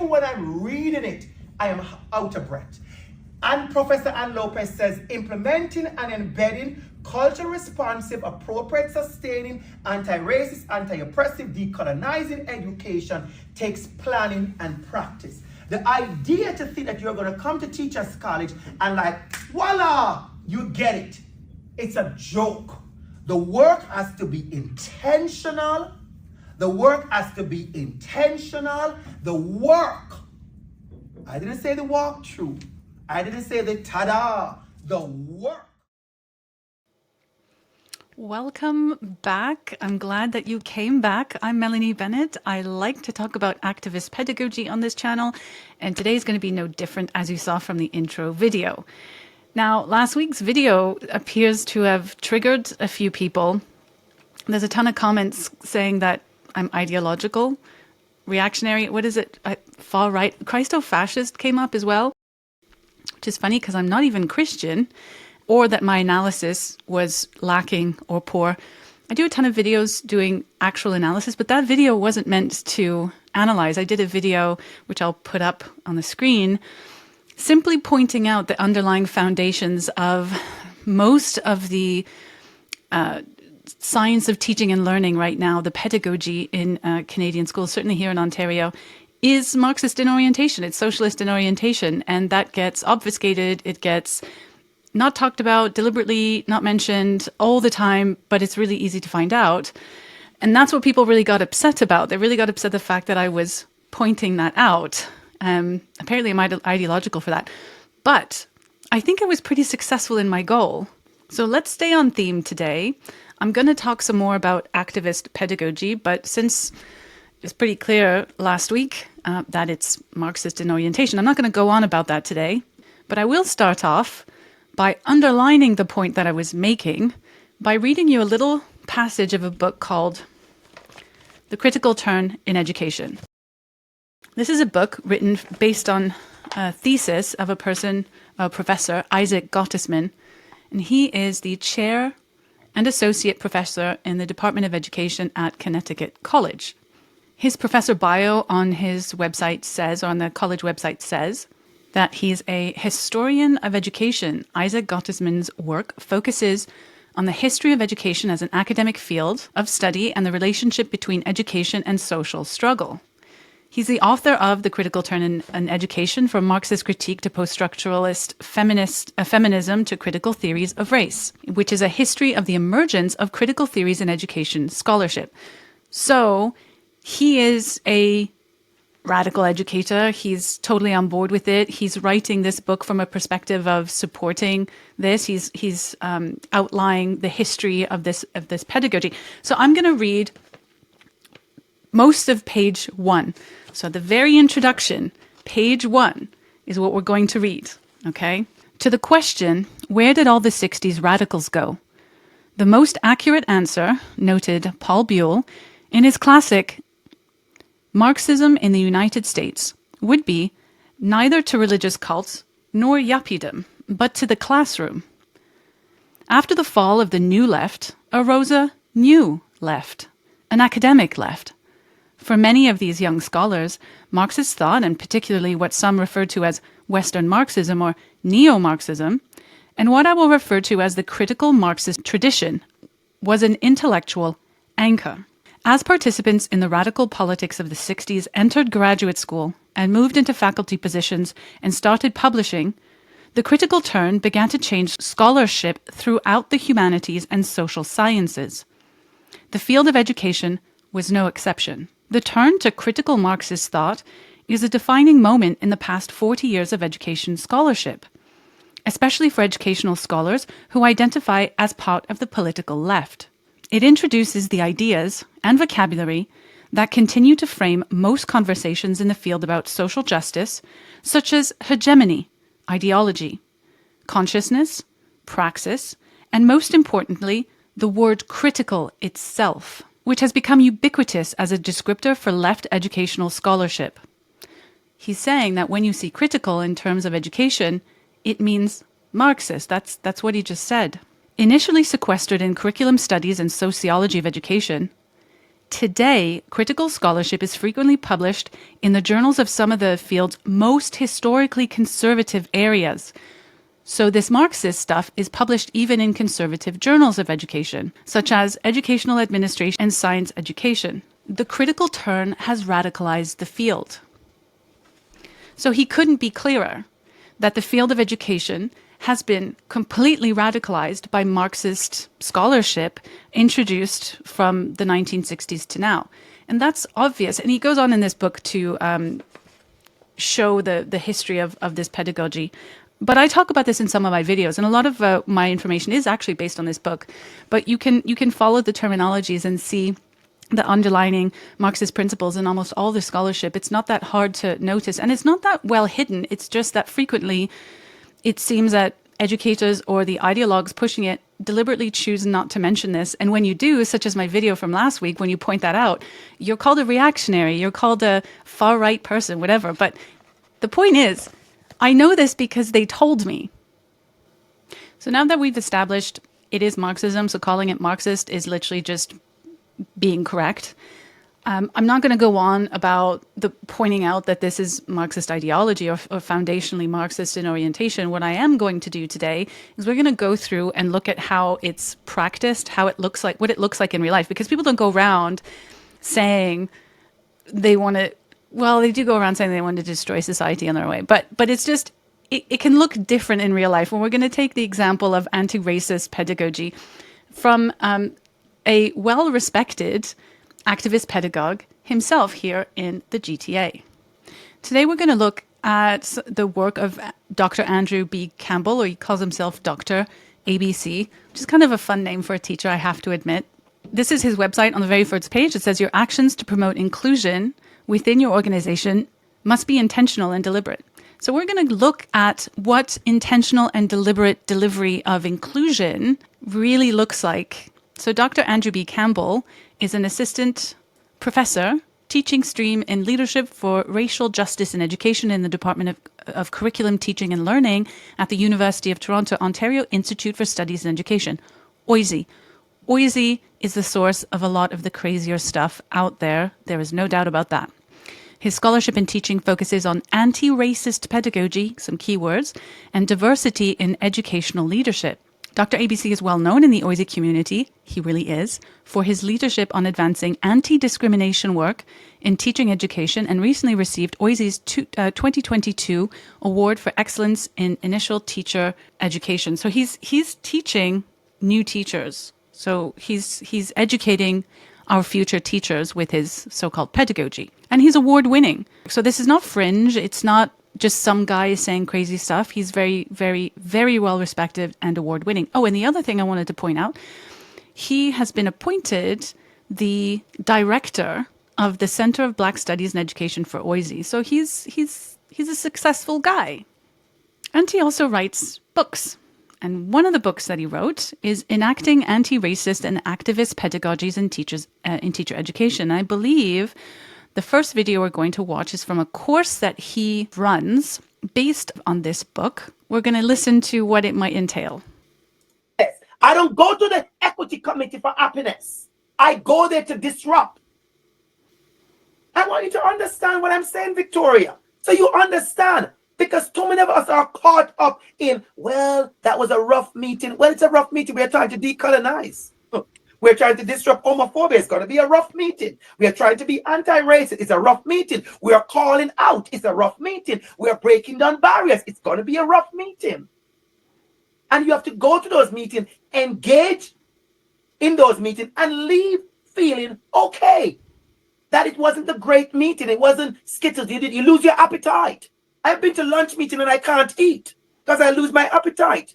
even when I'm reading it, I am out of breath. And Professor Ann Lopez says, implementing and embedding culturally responsive, appropriate, sustaining, anti-racist, anti-oppressive, decolonizing education takes planning and practice. The idea to think that you're going to come to Teachers College and like, voila, you get it. It's a joke. The work has to be intentional. The work has to be intentional. The work, I didn't say the walkthrough. I didn't say the ta-da. The work. Welcome back. I'm glad that you came back. I'm Melanie Bennett. I like to talk about activist pedagogy on this channel, and today's going to be no different, as you saw from the intro video. Now, last week's video appears to have triggered a few people. There's a ton of comments saying that I'm ideological, reactionary, what is it, far right, Christo-fascist came up as well, which is funny because I'm not even Christian, or that my analysis was lacking or poor. I do a ton of videos doing actual analysis, but that video wasn't meant to analyze. I did a video, which I'll put up on the screen, simply pointing out the underlying foundations of most of the science of teaching and learning right now, the pedagogy in Canadian schools, certainly here in Ontario, is Marxist in orientation. It's socialist in orientation, and that gets obfuscated. It gets not talked about, deliberately not mentioned all the time, but it's really easy to find out. And that's what people really got upset about. They really got upset the fact that I was pointing that out. Apparently I'm ideological for that. But I think I was pretty successful in my goal. So let's stay on theme today. I'm going to talk some more about activist pedagogy, but since it's pretty clear last week that it's Marxist in orientation, I'm not going to go on about that today. But I will start off by underlining the point that I was making by reading you a little passage of a book called The Critical Turn in Education. This is a book written based on a thesis of a professor, Isaac Gottesman, and he is the chair and associate professor in the Department of Education at Connecticut College. His professor bio on his website says, or on the college website says, that he's a historian of education. Isaac Gottesman's work focuses on the history of education as an academic field of study and the relationship between education and social struggle. He's the author of The Critical Turn in Education, from Marxist critique to post-structuralist feminism to critical theories of race, which is a history of the emergence of critical theories in education scholarship. So he is a radical educator. He's totally on board with it. He's writing this book from a perspective of supporting this. He's outlining the history of this pedagogy. So I'm going to read most of page 1. So the very introduction, page 1, is what we're going to read. Okay. To the question, where did all the 60s radicals go? The most accurate answer, noted Paul Buell in his classic Marxism in the United States, would be neither to religious cults nor yuppiedom, but to the classroom. After the fall of the New Left arose a new left, an academic left. For many of these young scholars, Marxist thought, and particularly what some refer to as Western Marxism or neo-Marxism, and what I will refer to as the critical Marxist tradition, was an intellectual anchor. As participants in the radical politics of the 60s entered graduate school and moved into faculty positions and started publishing, the critical turn began to change scholarship throughout the humanities and social sciences. The field of education was no exception. The turn to critical Marxist thought is a defining moment in the past 40 years of education scholarship, especially for educational scholars who identify as part of the political left. It introduces the ideas and vocabulary that continue to frame most conversations in the field about social justice, such as hegemony, ideology, consciousness, praxis, and most importantly, the word critical itself, which has become ubiquitous as a descriptor for left educational scholarship. He's saying that when you see critical in terms of education, it means Marxist. That's what he just said. Initially sequestered in curriculum studies and sociology of education, Today, critical scholarship is frequently published in the journals of some of the field's most historically conservative areas. So this Marxist stuff is published even in conservative journals of education, such as Educational Administration and Science Education. The critical turn has radicalized the field. So he couldn't be clearer that the field of education has been completely radicalized by Marxist scholarship introduced from the 1960s to now. And that's obvious. And he goes on in this book to show the history of this pedagogy. But I talk about this in some of my videos, and a lot of my information is actually based on this book. But you can follow the terminologies and see the underlining Marxist principles in almost all the scholarship. It's not that hard to notice, and it's not that well hidden. It's just that frequently it seems that educators or the ideologues pushing it deliberately choose not to mention this. And when you do, such as my video from last week, when you point that out, you're called a reactionary, you're called a far-right person, whatever. But the point is, I know this because they told me. So now that we've established it is Marxism, so calling it Marxist is literally just being correct. I'm not going to go on about pointing out that this is Marxist ideology or foundationally Marxist in orientation. What I am going to do today is we're going to go through and look at how it's practiced, how it looks like, what it looks like in real life, because people don't go around saying they want to, well, they do go around saying they want to destroy society on their way, but it's just, it can look different in real life. And we're going to take the example of anti-racist pedagogy from a well-respected activist pedagogue himself here in the GTA. Today we're going to look at the work of Dr. Andrew B. Campbell, or he calls himself Dr. ABC, which is kind of a fun name for a teacher, I have to admit. This is his website. On the very first page, it says your actions to promote inclusion within your organization must be intentional and deliberate. So we're going to look at what intentional and deliberate delivery of inclusion really looks like. So Dr. Andrew B. Campbell is an assistant professor teaching stream in leadership for racial justice in education in the Department of Curriculum, Teaching and Learning at the University of Toronto, Ontario Institute for Studies in Education, OISE. OISE is the source of a lot of the crazier stuff out there. There is no doubt about that. His scholarship and teaching focuses on anti-racist pedagogy, some keywords, and diversity in educational leadership. Dr. ABC is well known in the OISE community, he really is, for his leadership on advancing anti-discrimination work in teaching education, and recently received OISE's 2022 Award for Excellence in Initial Teacher Education. So he's teaching new teachers. So he's educating our future teachers with his so-called pedagogy. And he's award-winning. So this is not fringe. It's not just some guy saying crazy stuff. He's very, very, very well respected and award-winning. Oh, and the other thing I wanted to point out, he has been appointed the director of the Center of Black Studies and Education for OISE. So he's a successful guy. And he also writes books. And one of the books that he wrote is Enacting Anti-Racist and Activist Pedagogies in Teacher Education. I believe the first video we're going to watch is from a course that he runs based on this book. We're going to listen to what it might entail. Yes. I don't go to the Equity Committee for happiness. I go there to disrupt. I want you to understand what I'm saying, Victoria. So you understand. Because too many of us are caught up in, well, that was a rough meeting. Well, it's a rough meeting. We are trying to decolonize. We're trying to disrupt homophobia. It's going to be a rough meeting. We are trying to be anti-racist. It's a rough meeting. We are calling out. It's a rough meeting. We are breaking down barriers. It's going to be a rough meeting. And you have to go to those meetings, engage in those meetings, and leave feeling okay. That it wasn't a great meeting. It wasn't Skittles. You lose your appetite. I've been to lunch meeting and I can't eat because I lose my appetite.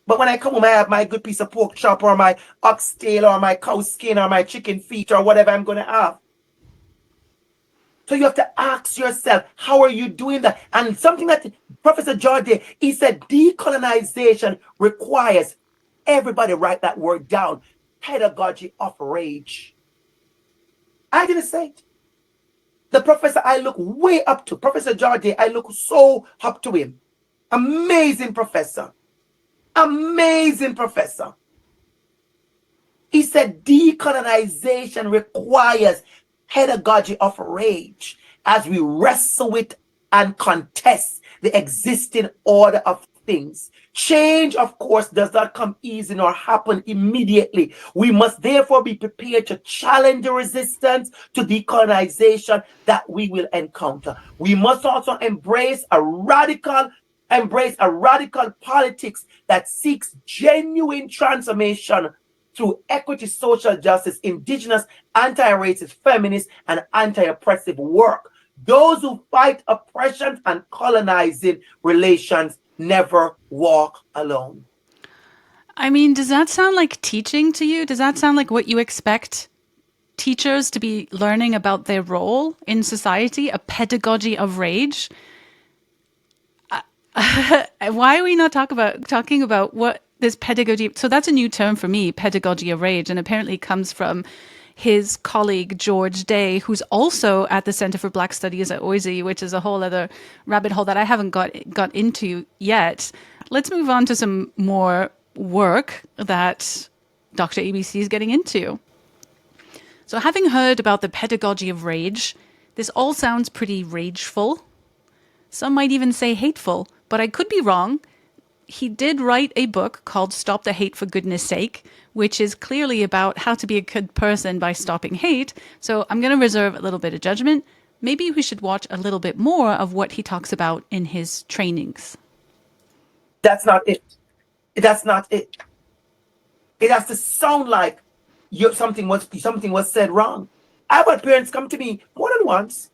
But when I come home, I have my good piece of pork chop or my oxtail or my cow skin or my chicken feet or whatever I'm going to have. So you have to ask yourself, how are you doing that? And something that Professor George did, he said decolonization requires everybody write that word down. Pedagogy of rage. I didn't say it. The professor I look way up to, Professor George, I look so up to him. Amazing professor. Amazing professor. He said decolonization requires pedagogy of rage as we wrestle with and contest the existing order of things. Change, of course, does not come easy nor happen immediately. We must therefore be prepared to challenge the resistance to decolonization that we will encounter. We must also embrace a radical politics that seeks genuine transformation through equity, social justice, indigenous, anti-racist, feminist, and anti-oppressive work. Those who fight oppression and colonizing relations never walk alone. I mean, does that sound like teaching to you? Does that sound like what you expect teachers to be learning about their role in society? A pedagogy of rage? Why are we not talking about what this pedagogy? So that's a new term for me, pedagogy of rage, and apparently comes from his colleague George Day, who's also at the Center for Black Studies at OISE, which is a whole other rabbit hole that I haven't got into yet. Let's move on to some more work that Dr. ABC is getting into. So having heard about the pedagogy of rage, this all sounds pretty rageful. Some might even say hateful, but I could be wrong. He did write a book called Stop the Hate for Goodness Sake, which is clearly about how to be a good person by stopping hate. So I'm going to reserve a little bit of judgment. Maybe we should watch a little bit more of what he talks about in his trainings. That's not it. That's not it. It has to sound like something was said wrong. I've had parents come to me more than once,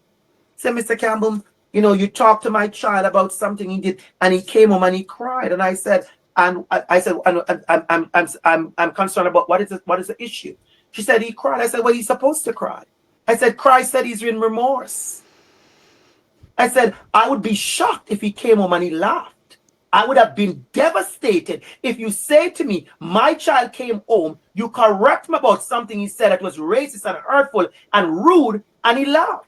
say, Mr. Campbell, you talked to my child about something he did, and he came home and he cried. And I said, I'm concerned about what is the issue. She said he cried. I said, well, he's supposed to cry. I said, Christ said he's in remorse. I said, I would be shocked if he came home and he laughed. I would have been devastated if you say to me, my child came home, you correct him about something he said that was racist and hurtful and rude, and he laughed.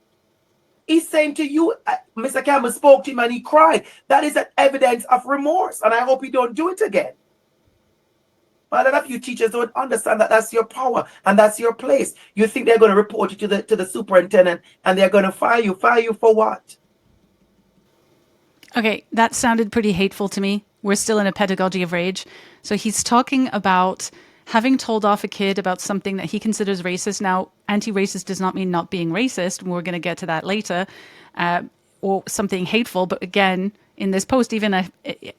He's saying to you, Mr. Campbell spoke to him and he cried. That is an evidence of remorse, and I hope you don't do it again. But a lot of you teachers don't understand that that's your power and that's your place. You think they're going to report you to the superintendent and they're going to fire you. Fire you for what? Okay, that sounded pretty hateful to me. We're still in a pedagogy of rage. So he's talking about having told off a kid about something that he considers racist. Now, anti-racist does not mean not being racist. We're going to get to that later. Or something hateful. But again, in this post, I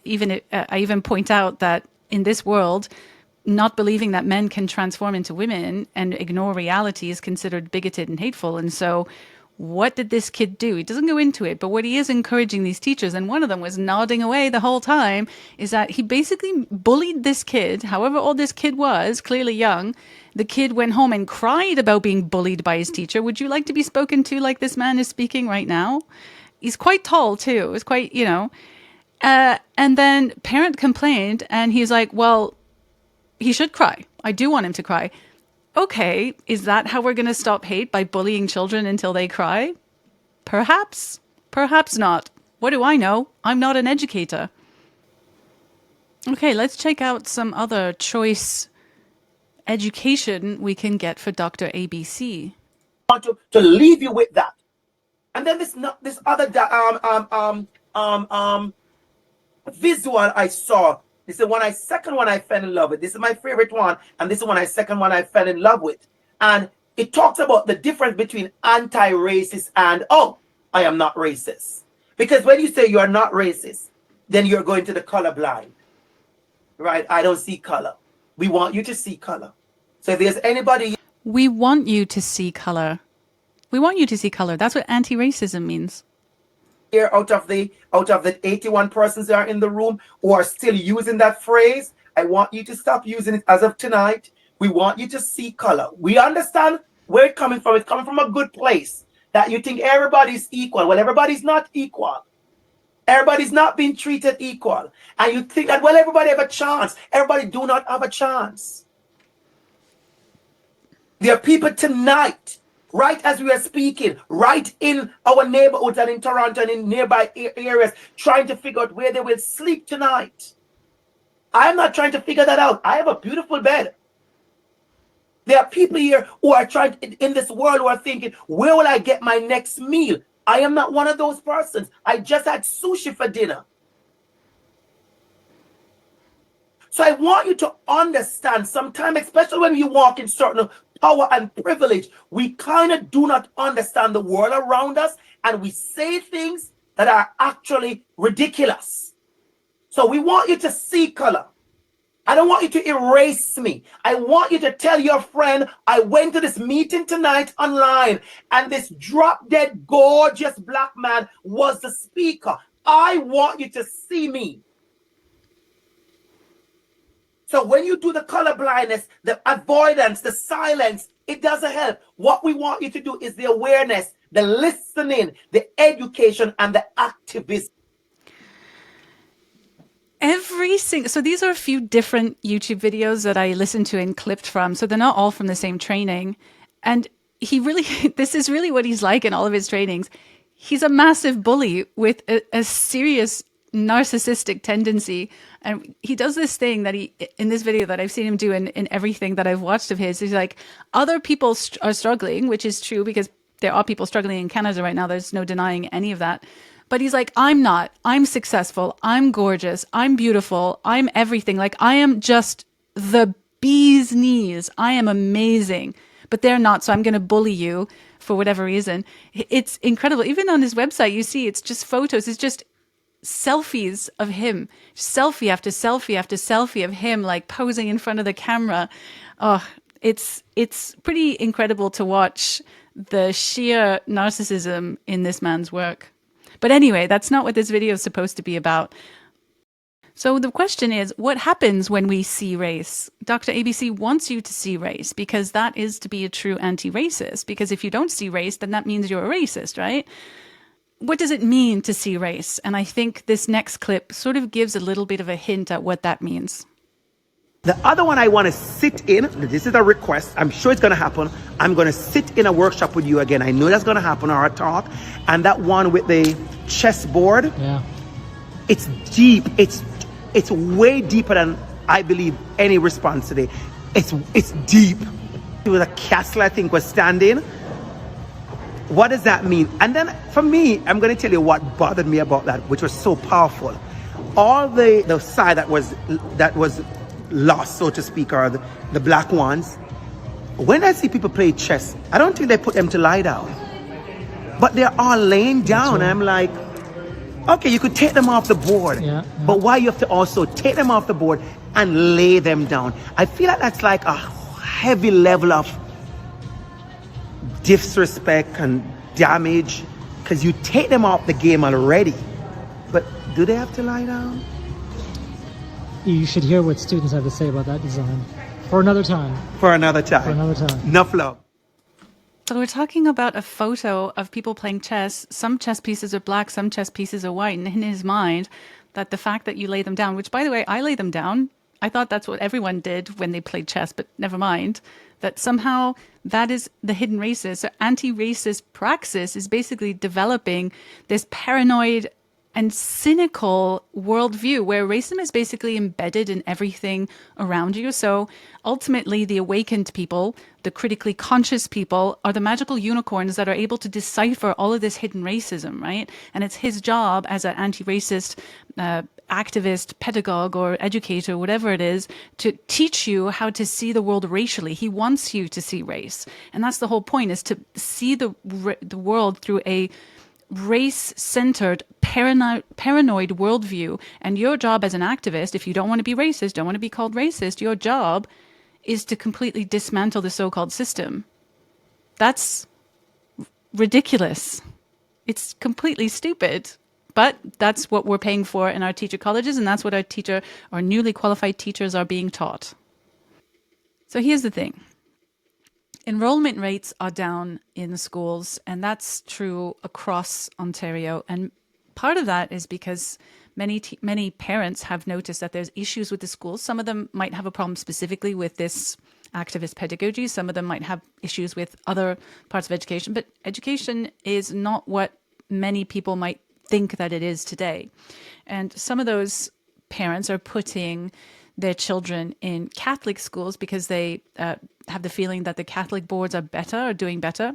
even point out that in this world, not believing that men can transform into women and ignore reality is considered bigoted and hateful. And so what did this kid do? He doesn't go into it, but what he is encouraging these teachers, and one of them was nodding away the whole time, is that he basically bullied this kid, however old this kid was, clearly young. The kid went home and cried about being bullied by his teacher. Would you like to be spoken to like this man is speaking right now? He's quite tall too. It's quite, and then parent complained and he's like, well, he should cry. I do want him to cry. Okay, is that how we're going to stop hate, by bullying children until they cry? Perhaps. Perhaps not. What do I know? I'm not an educator. Okay, let's check out some other choice education we can get for Dr. ABC. I want to leave you with that. And then this other visual I saw. This is the second one I fell in love with. This is my favorite one. And this is the second one I fell in love with. And it talks about the difference between anti-racist and, I am not racist. Because when you say you are not racist, then you're going to the colorblind. Right? I don't see color. We want you to see color. So if there's anybody... We want you to see color. We want you to see color. That's what anti-racism means. Here out of the 81 persons that are in the room who are still using that phrase, I want you to stop using it as of tonight. We want you to see color. We understand where it's coming from. It's coming from a good place, that you think everybody's equal. Well, everybody's not equal. Everybody's not being treated equal. And you think that, well, everybody have a chance. Everybody do not have a chance. There are people tonight, right as we are speaking, right in our neighborhoods and in Toronto and in nearby areas, trying to figure out where they will sleep tonight. I'm not trying to figure that out. I have a beautiful bed. There are people here who are trying in this world who are thinking, where will I get my next meal? I am not one of those persons. I just had sushi for dinner. So I want you to understand sometimes, especially when you walk in certain power and privilege, we kind of do not understand the world around us, and we say things that are actually ridiculous. So we want you to see color. I don't want you to erase me. I want you to tell your friend, I went to this meeting tonight online, and this drop dead gorgeous black man was the speaker. I want you to see me. So when you do the colorblindness, the avoidance, the silence, it doesn't help. What we want you to do is the awareness, the listening, the education, and the activism. So these are a few different YouTube videos that I listened to and clipped from. So they're not all from the same training. And this is really what he's like in all of his trainings. He's a massive bully with a serious narcissistic tendency. And he does this thing that in this video that I've seen him do in everything that I've watched of his, he's like, other people are struggling, which is true because there are people struggling in Canada right now. There's no denying any of that. But he's like, I'm not. I'm successful. I'm gorgeous. I'm beautiful. I'm everything. Like, I am just the bee's knees. I am amazing. But they're not. So I'm going to bully you for whatever reason. It's incredible. Even on his website, you see it's just photos. It's just selfies of him. Selfie after selfie after selfie of him, like posing in front of the camera. Oh, it's pretty incredible to watch the sheer narcissism in this man's work. But anyway, that's not what this video is supposed to be about. So the question is, what happens when we see race? Dr. ABC wants you to see race because that is to be a true anti-racist. Because if you don't see race, then that means you're a racist, right? What does it mean to see race? And I think this next clip sort of gives a little bit of a hint at what that means. The other one I want to sit in, this is a request, I'm sure it's going to happen. I'm going to sit in a workshop with you again. I know that's going to happen, or a talk. And that one with the chessboard, yeah, it's deep. It's way deeper than I believe any response today. It's deep. It was a castle, I think, was standing. What does that mean? And then for me, I'm going to tell you what bothered me about that, which was so powerful. All the side that was lost, so to speak, or the black ones. When I see people play chess, I don't think they put them to lie down, but they're all laying down. I'm like, okay, you could take them off the board, but why you have to also take them off the board and lay them down? I feel like that's like a heavy level of disrespect and damage, because you take them off the game already. But do they have to lie down? You should hear what students have to say about that design. For another time. For another time. For another time. Enough love. So we're talking about a photo of people playing chess. Some chess pieces are black, some chess pieces are white. And in his mind, that the fact that you lay them down, which by the way, I lay them down. I thought that's what everyone did when they played chess, but never mind. That somehow that is the hidden racist. So anti-racist praxis is basically developing this paranoid and cynical worldview where racism is basically embedded in everything around you. So ultimately, the awakened people, the critically conscious people, are the magical unicorns that are able to decipher all of this hidden racism, right? And it's his job as an anti-racist activist, pedagogue, or educator, whatever it is, to teach you how to see the world racially. He wants you to see race. And that's the whole point, is to see the world through a race-centered, paranoid worldview. And your job as an activist, if you don't want to be racist, don't want to be called racist, your job is to completely dismantle the so-called system. That's ridiculous. It's completely stupid. But that's what we're paying for in our teacher colleges, and that's what our newly qualified teachers are being taught. So here's the thing. Enrollment rates are down in schools, and that's true across Ontario. And part of that is because many parents have noticed that there's issues with the schools. Some of them might have a problem specifically with this activist pedagogy. Some of them might have issues with other parts of education. But education is not what many people might think that it is today. And some of those parents are putting their children in Catholic schools because they have the feeling that the Catholic boards are better, or doing better.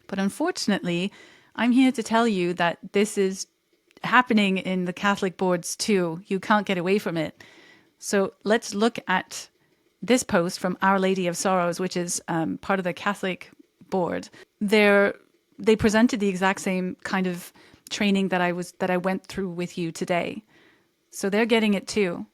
But unfortunately, I'm here to tell you that this is happening in the Catholic boards too. You can't get away from it. So let's look at this post from Our Lady of Sorrows, which is part of the Catholic board. They presented the exact same kind of training that I went through with you today. So they're getting it too.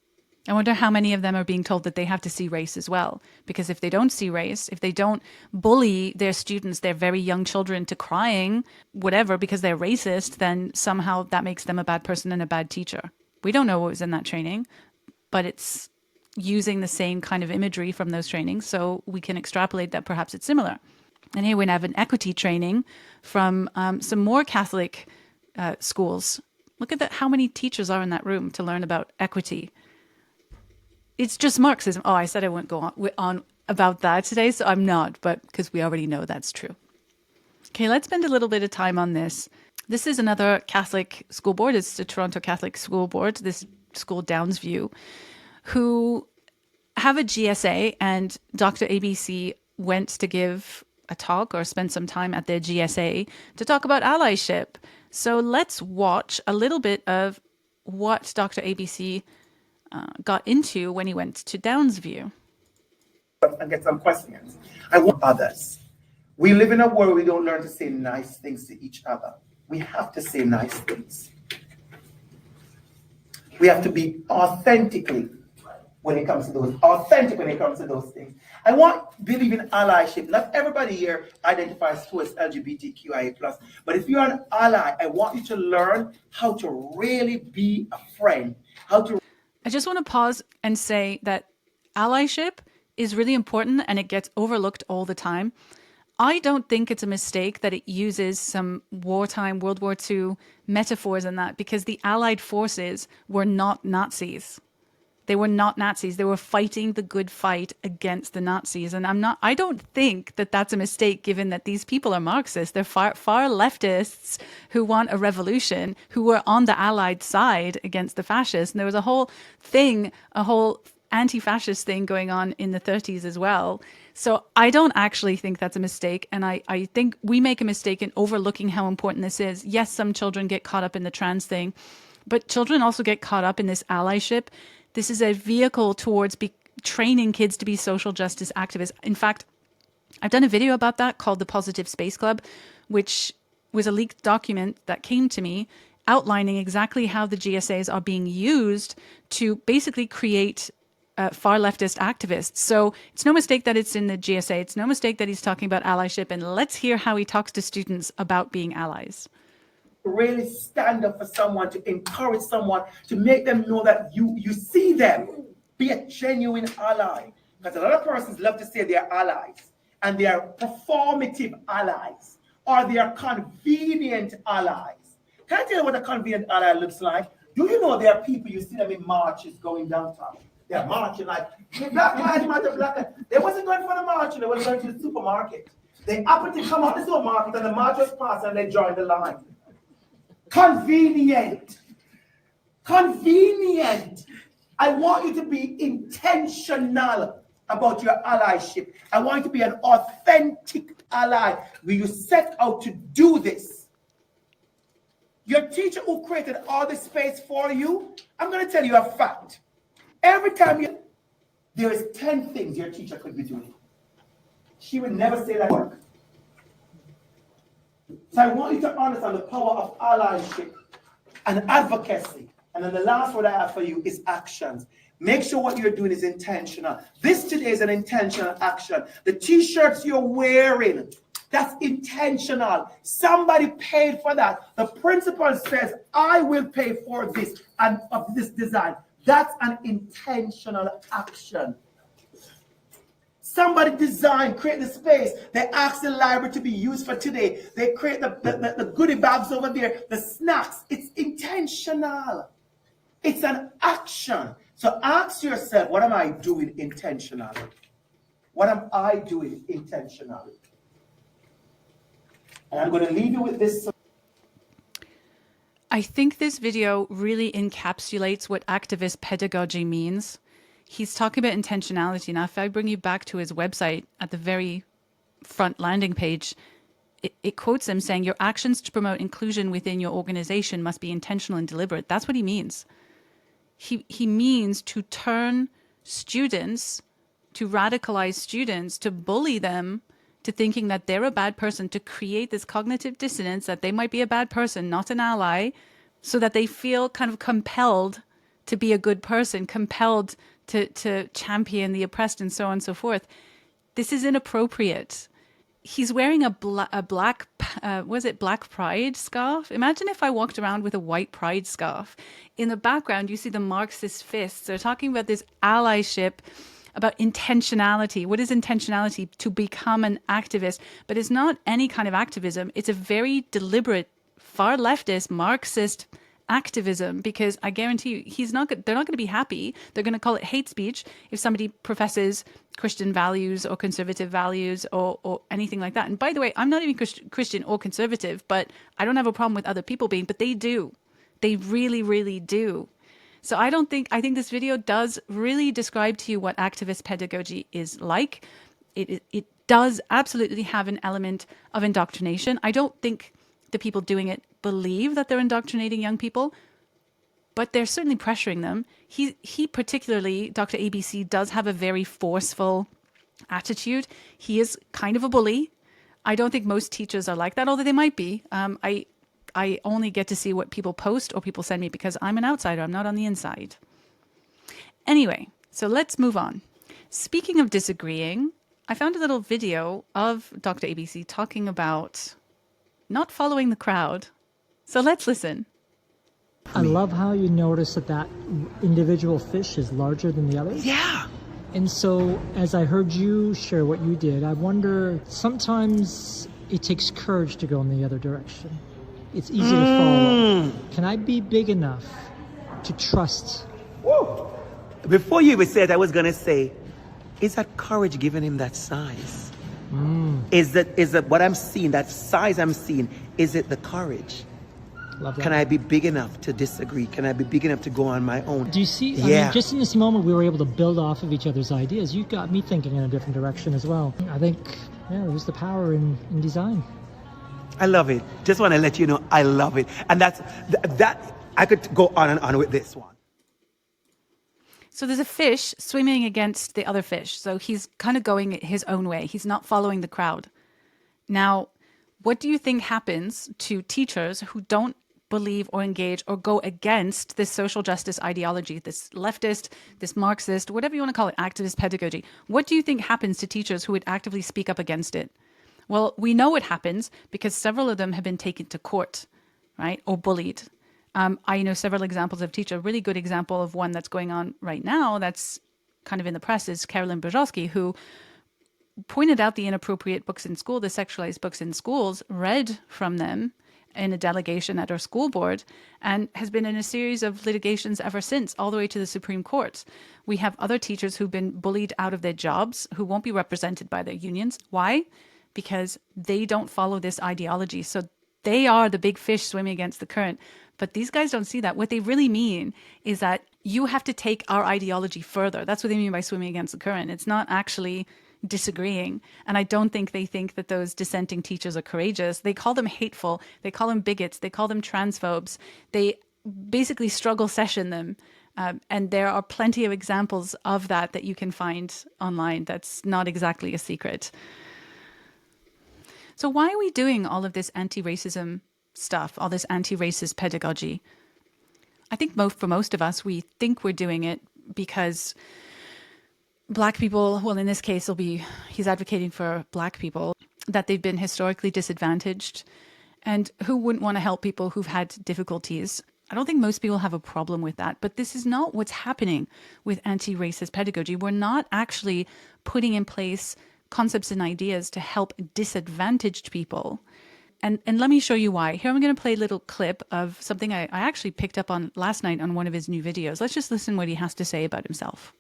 I wonder how many of them are being told that they have to see race as well. Because if they don't see race, if they don't bully their students, their very young children, to crying, whatever, because they're racist, then somehow that makes them a bad person and a bad teacher. We don't know what was in that training, but it's using the same kind of imagery from those trainings, so we can extrapolate that perhaps it's similar. And here we have an equity training from some more Catholic schools. Look at that, how many teachers are in that room to learn about equity. It's just Marxism. Oh, I said I wouldn't go on about that today, so I'm not, but because we already know that's true. Okay, let's spend a little bit of time on this. This is another Catholic school board. It's the Toronto Catholic School Board, this school Downsview, who have a GSA, and Dr. ABC went to give a talk or spend some time at their GSA to talk about allyship. So let's watch a little bit of what Dr. ABC got into when he went to Downsview. And get some questions. I want others. We live in a world where we don't learn to say nice things to each other. We have to say nice things. We have to be authentically when it comes to those things. I believe in allyship. Not everybody here identifies towards LGBTQIA+, but if you're an ally, I want you to learn how to really be a friend, I just want to pause and say that allyship is really important and it gets overlooked all the time. I don't think it's a mistake that it uses some wartime World War II metaphors in that, because the Allied forces were not Nazis. They were not Nazis. They were fighting the good fight against the Nazis. And I don't think that that's a mistake, given that these people are Marxists. They're far leftists who want a revolution, who were on the Allied side against the fascists. And there was a whole anti-fascist thing going on in the 30s as well. So I don't actually think that's a mistake. And I think we make a mistake in overlooking how important this is. Yes, some children get caught up in the trans thing, but children also get caught up in this allyship. This is a vehicle towards training kids to be social justice activists. In fact, I've done a video about that called the Positive Space Club, which was a leaked document that came to me outlining exactly how the GSAs are being used to basically create far leftist activists. So it's no mistake that it's in the GSA. It's no mistake that he's talking about allyship. And let's hear how he talks to students about being allies. really stand up for someone, to encourage someone, to make them know that you see them. Be a genuine ally. Because a lot of persons love to say they are allies, and they are performative allies, or they are convenient allies. Can I tell you what a convenient ally looks like? Do you know there are people, you see them in marches going downtown? They're marching like, Black Lives Matter, Black Lives. They wasn't going for the march, they were going to the supermarket. They happened to come out the supermarket, and the march was passed, and they joined the line. Convenient. Convenient. I want you to be intentional about your allyship. I want you to be an authentic ally where you set out to do this. Your teacher who created all this space for you, I'm going to tell you a fact. Every time there is 10 things your teacher could be doing. She would never say that work. So I want you to understand the power of allyship and advocacy. And then the last word I have for you is actions. Make sure what you're doing is intentional. This today is an intentional action. The t-shirts you're wearing, that's intentional. Somebody paid for that. The principal says, I will pay for this and of this design. That's an intentional action. Somebody designed, create the space. They ask the library to be used for today. They create the goodie bags over there, the snacks. It's intentional. It's an action. So ask yourself, what am I doing intentionally? What am I doing intentionally? And I'm going to leave you with this. I think this video really encapsulates what activist pedagogy means. He's talking about intentionality. Now, if I bring you back to his website at the very front landing page, it quotes him saying, your actions to promote inclusion within your organization must be intentional and deliberate. That's what he means. He means to turn students, to radicalize students, to bully them to thinking that they're a bad person, to create this cognitive dissonance that they might be a bad person, not an ally, so that they feel kind of compelled to be a good person, compelled to champion the oppressed and so on and so forth. This is inappropriate. He's wearing a black, was it Black Pride scarf? Imagine if I walked around with a white pride scarf. In the background, you see the Marxist fists. They're talking about this allyship, about intentionality. What is intentionality? To become an activist. But it's not any kind of activism. It's a very deliberate, far leftist, Marxist activism, because I guarantee you, they're not going to be happy. They're going to call it hate speech if somebody professes Christian values or conservative values or anything like that. And by the way, I'm not even Christian or conservative, but I don't have a problem with other people being, but they do. They really, really do. So I think this video does really describe to you what activist pedagogy is like. It does absolutely have an element of indoctrination. I don't think the people doing it believe that they're indoctrinating young people, but they're certainly pressuring them. He particularly, Dr. ABC, does have a very forceful attitude. He is kind of a bully. I don't think most teachers are like that, although they might be. I only get to see what people post or people send me because I'm an outsider. I'm not on the inside. Anyway, so let's move on. Speaking of disagreeing, I found a little video of Dr. ABC talking about not following the crowd. So let's listen. I love how you notice that individual fish is larger than the others. Yeah. And so, as I heard you share what you did, I wonder, sometimes it takes courage to go in the other direction. It's easy to follow. Can I be big enough to trust? Whoa. Before you even said, I was going to say, is that courage giving him that size? Is that what I'm seeing, that size I'm seeing, is it the courage? Love that. Can I be big enough to disagree? Can I be big enough to go on my own? Do you see? Yeah. I mean, just in this moment, we were able to build off of each other's ideas. You got me thinking in a different direction as well. I think, yeah, there's the power in design. I love it. Just want to let you know, I love it. And that I could go on and on with this one. So there's a fish swimming against the other fish. So he's kind of going his own way. He's not following the crowd. Now, what do you think happens to teachers who don't believe or engage or go against this social justice ideology, this leftist, this Marxist, whatever you want to call it, activist pedagogy? What do you think happens to teachers who would actively speak up against it? Well, we know it happens because several of them have been taken to court, right, or bullied. I know several examples of teachers. A really good example of one that's going on right now that's kind of in the press is Carolyn Brzozowski, who pointed out the inappropriate books in school, the sexualized books in schools, read from them in a delegation at our school board, and has been in a series of litigations ever since, all the way to the Supreme Court. We have other teachers who've been bullied out of their jobs, who won't be represented by their unions. Why? Because they don't follow this ideology. So they are the big fish swimming against the current. But these guys don't see that. What they really mean is that you have to take our ideology further. That's what they mean by swimming against the current. It's not actually disagreeing. And I don't think they think that those dissenting teachers are courageous. They call them hateful. They call them bigots. They call them transphobes. They basically struggle session them. And there are plenty of examples of that you can find online. That's not exactly a secret. So why are we doing all of this anti-racism stuff, all this anti-racist pedagogy? I think for most of us, we think we're doing it because Black people, well, in this case, he's advocating for Black people, that they've been historically disadvantaged, and who wouldn't want to help people who've had difficulties. I don't think most people have a problem with that, but this is not what's happening with anti-racist pedagogy. We're not actually putting in place concepts and ideas to help disadvantaged people. And let me show you why. Here I'm going to play a little clip of something I actually picked up on last night on one of his new videos. Let's just listen what he has to say about himself.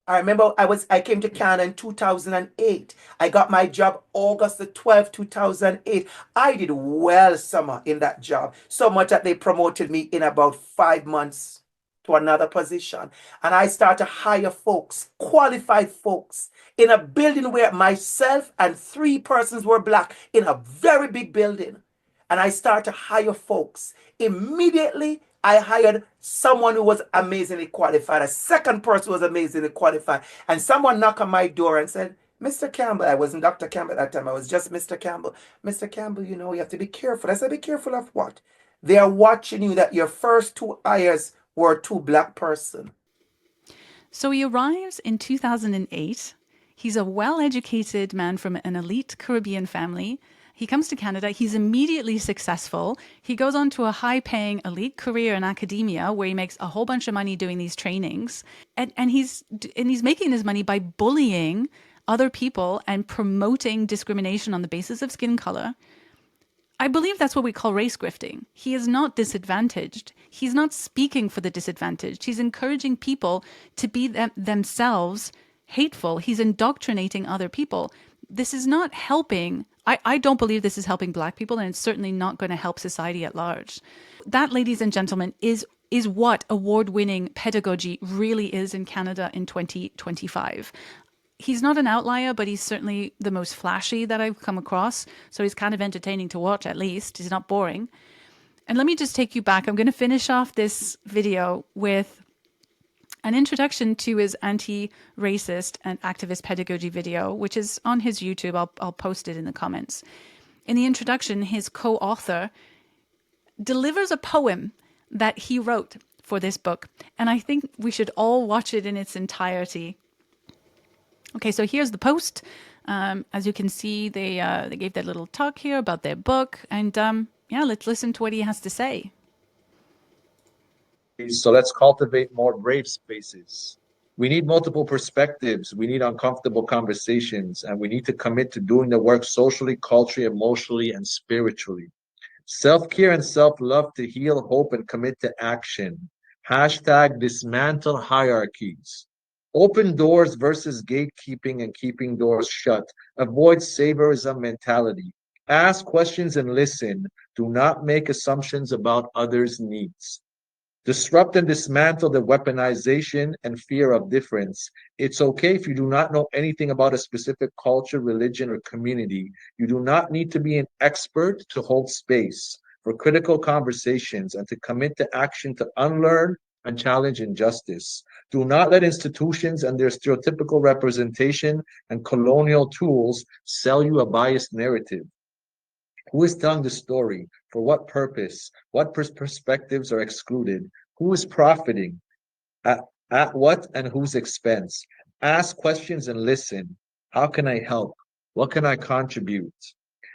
I remember I came to Canada in 2008. I got my job August the 12th, 2008. I did well, Summer, in that job. So much that they promoted me in about 5 months. to another position. And I start to hire folks, qualified folks, in a building where myself and 3 persons were black, in a very big building. And I start to hire folks. Immediately, I hired someone who was amazingly qualified. A second person was amazingly qualified. And someone knocked on my door and said, Mr. Campbell, I wasn't Dr. Campbell at that time, I was just Mr. Campbell. Mr. Campbell, you know, you have to be careful. I said, be careful of what? They are watching you that your first 2 hires were 2 black person. So he arrives in 2008. He's a well-educated man from an elite Caribbean family. He comes to Canada. He's immediately successful. He goes on to a high-paying elite career in academia where he makes a whole bunch of money doing these trainings. And he's making his money by bullying other people and promoting discrimination on the basis of skin color. I believe that's what we call race grifting. He is not disadvantaged. He's not speaking for the disadvantaged. He's encouraging people to be themselves hateful. He's indoctrinating other people. This is not helping. I don't believe this is helping Black people, and it's certainly not going to help society at large. That, ladies and gentlemen, is what award-winning pedagogy really is in Canada in 2025. He's not an outlier, but he's certainly the most flashy that I've come across. So he's kind of entertaining to watch, at least. He's not boring. And let me just take you back. I'm going to finish off this video with an introduction to his anti-racist and activist pedagogy video, which is on his YouTube. I'll post it in the comments. In the introduction, his co-author delivers a poem that he wrote for this book. And I think we should all watch it in its entirety. Okay, so here's the post. As you can see, they gave that little talk here about their book. And yeah, let's listen to what he has to say. So let's cultivate more brave spaces. We need multiple perspectives. We need uncomfortable conversations. And we need to commit to doing the work socially, culturally, emotionally, and spiritually. Self-care and self-love to heal, hope, and commit to action. Hashtag dismantle hierarchies. Open doors versus gatekeeping and keeping doors shut. Avoid saviorism mentality. Ask questions and listen. Do not make assumptions about others' needs. Disrupt and dismantle the weaponization and fear of difference. It's okay if you do not know anything about a specific culture, religion, or community. You do not need to be an expert to hold space for critical conversations and to commit to action to unlearn and challenge injustice. Do not let institutions and their stereotypical representation and colonial tools sell you a biased narrative. Who is telling the story? For what purpose? What perspectives are excluded? Who is profiting? At what and whose expense? Ask questions and listen. How can I help? What can I contribute?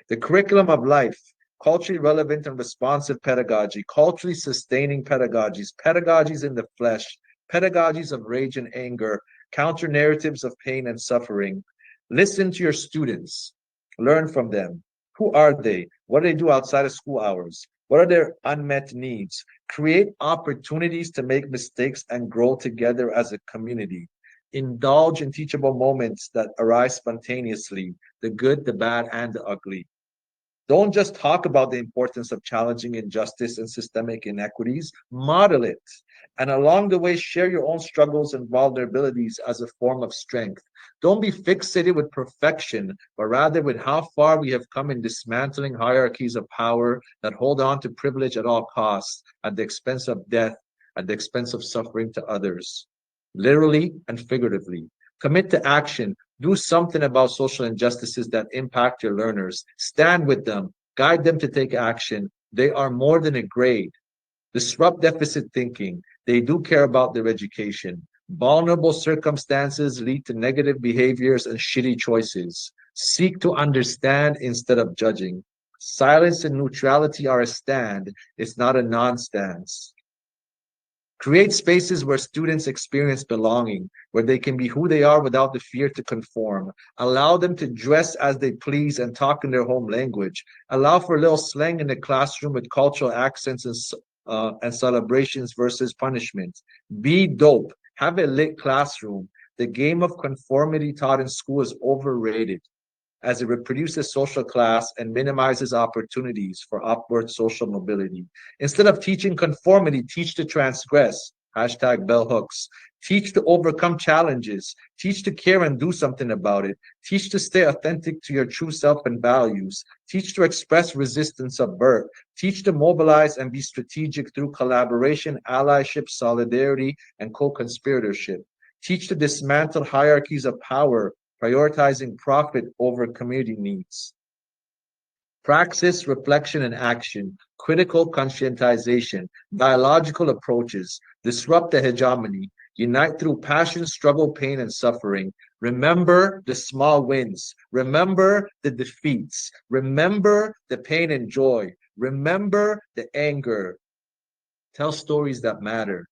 The curriculum of life. Culturally relevant and responsive pedagogy, culturally sustaining pedagogies, pedagogies in the flesh, pedagogies of rage and anger, counter narratives of pain and suffering. Listen to your students, learn from them. Who are they? What do they do outside of school hours? What are their unmet needs? Create opportunities to make mistakes and grow together as a community. Indulge in teachable moments that arise spontaneously, the good, the bad, and the ugly. Don't just talk about the importance of challenging injustice and systemic inequities, model it. And along the way, share your own struggles and vulnerabilities as a form of strength. Don't be fixated with perfection, but rather with how far we have come in dismantling hierarchies of power that hold on to privilege at all costs, at the expense of death, at the expense of suffering to others, literally and figuratively. Commit to action. Do something about social injustices that impact your learners. Stand with them. Guide them to take action. They are more than a grade. Disrupt deficit thinking. They do care about their education. Vulnerable circumstances lead to negative behaviors and shitty choices. Seek to understand instead of judging. Silence and neutrality are a stand. It's not a non-stance. Create spaces where students experience belonging, where they can be who they are without the fear to conform. Allow them to dress as they please and talk in their home language. Allow for a little slang in the classroom with cultural accents and celebrations versus punishment. Be dope. Have a lit classroom. The game of conformity taught in school is overrated, as it reproduces social class and minimizes opportunities for upward social mobility. Instead of teaching conformity, teach to transgress. Hashtag bell hooks. Teach to overcome challenges. Teach to care and do something about it. Teach to stay authentic to your true self and values. Teach to express resistance of birth. Teach to mobilize and be strategic through collaboration, allyship, solidarity, and co-conspiratorship. Teach to dismantle hierarchies of power, prioritizing profit over community needs. Praxis, reflection, and action, critical conscientization, dialogical approaches, disrupt the hegemony, unite through passion, struggle, pain, and suffering. Remember the small wins. Remember the defeats. Remember the pain and joy. Remember the anger. Tell stories that matter.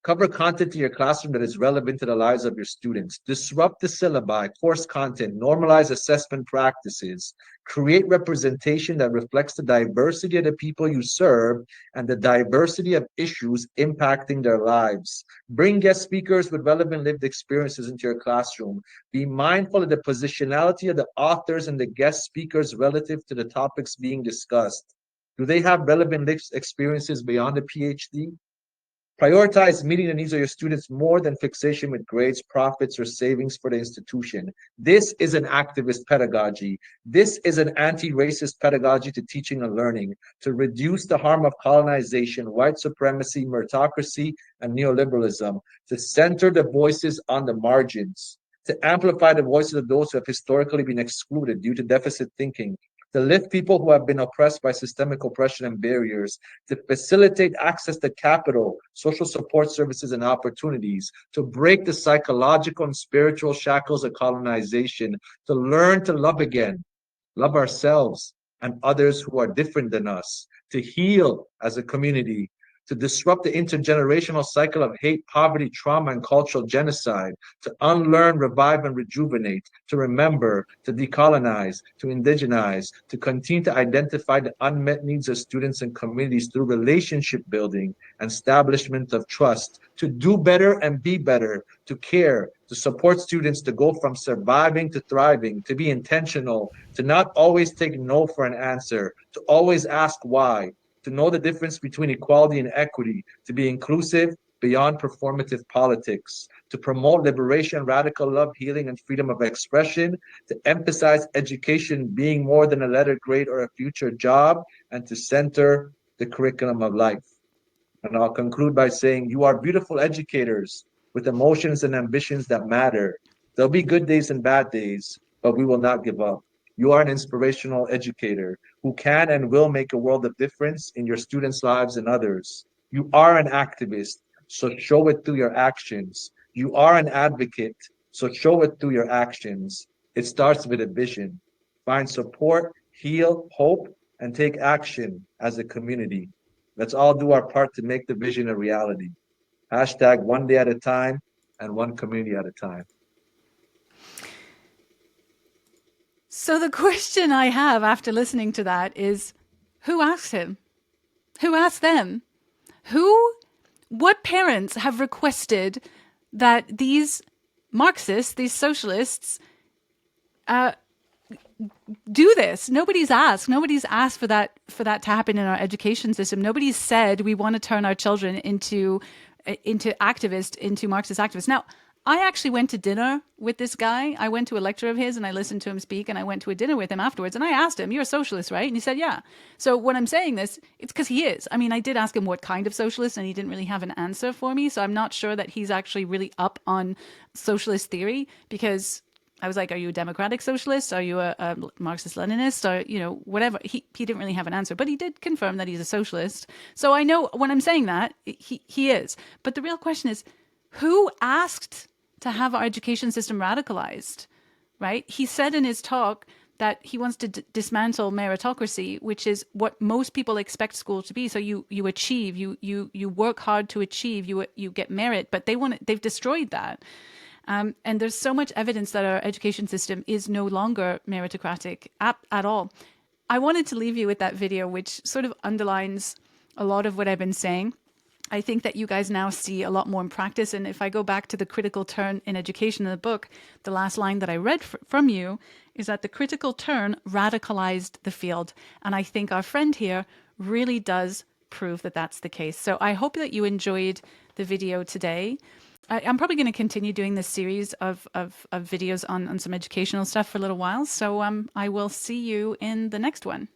Cover content in your classroom that is relevant to the lives of your students. Disrupt the syllabi, course content, normalize assessment practices. Create representation that reflects the diversity of the people you serve and the diversity of issues impacting their lives. Bring guest speakers with relevant lived experiences into your classroom. Be mindful of the positionality of the authors and the guest speakers relative to the topics being discussed. Do they have relevant lived experiences beyond a PhD? Prioritize meeting the needs of your students more than fixation with grades, profits, or savings for the institution. This is an activist pedagogy. This is an anti-racist pedagogy to teaching and learning, to reduce the harm of colonization, white supremacy, meritocracy, and neoliberalism, to center the voices on the margins, to amplify the voices of those who have historically been excluded due to deficit thinking, to lift people who have been oppressed by systemic oppression and barriers, to facilitate access to capital, social support services, and opportunities, to break the psychological and spiritual shackles of colonization, to learn to love again, love ourselves and others who are different than us, to heal as a community, to disrupt the intergenerational cycle of hate, poverty, trauma, and cultural genocide, to unlearn, revive, and rejuvenate, to remember, to decolonize, to indigenize, to continue to identify the unmet needs of students and communities through relationship building and establishment of trust, to do better and be better, to care, to support students to go from surviving to thriving, to be intentional, to not always take no for an answer, to always ask why, to know the difference between equality and equity, to be inclusive beyond performative politics, to promote liberation, radical love, healing, and freedom of expression, to emphasize education being more than a letter grade or a future job, and to center the curriculum of life. And I'll conclude by saying, you are beautiful educators with emotions and ambitions that matter. There'll be good days and bad days, but we will not give up. You are an inspirational educator who can and will make a world of difference in your students' lives and others. You are an activist, so show it through your actions. You are an advocate, so show it through your actions. It starts with a vision. Find support, heal, hope, and take action as a community. Let's all do our part to make the vision a reality. Hashtag one day at a time and one community at a time. So the question I have after listening to that is, who asked him? Who asked them? What parents have requested that these Marxists, these socialists, do this? Nobody's asked. Nobody's asked for that to happen in our education system. Nobody's said we want to turn our children into Marxist activists. Now, I actually went to dinner with this guy. I went to a lecture of his and I listened to him speak, and I went to a dinner with him afterwards, and I asked him, "You're a socialist, right?" And he said, "Yeah." So when I'm saying this, it's because he is. I mean, I did ask him what kind of socialist, and he didn't really have an answer for me. So I'm not sure that he's actually really up on socialist theory, because I was like, "Are you a democratic socialist? Are you a Marxist-Leninist? Or, whatever." He didn't really have an answer, but he did confirm that he's a socialist. So I know when I'm saying that, he is. But the real question is, who asked to have our education system radicalized, right? He said in his talk that he wants to dismantle meritocracy, which is what most people expect school to be. So you achieve, you work hard to achieve, you get merit, but they've destroyed that. And there's so much evidence that our education system is no longer meritocratic at all. I wanted to leave you with that video, which sort of underlines a lot of what I've been saying. I think that you guys now see a lot more in practice. And if I go back to the critical turn in education in the book, the last line that I read from you is that the critical turn radicalized the field. And I think our friend here really does prove that that's the case. So I hope that you enjoyed the video today. I'm probably going to continue doing this series of videos on some educational stuff for a little while. So I will see you in the next one.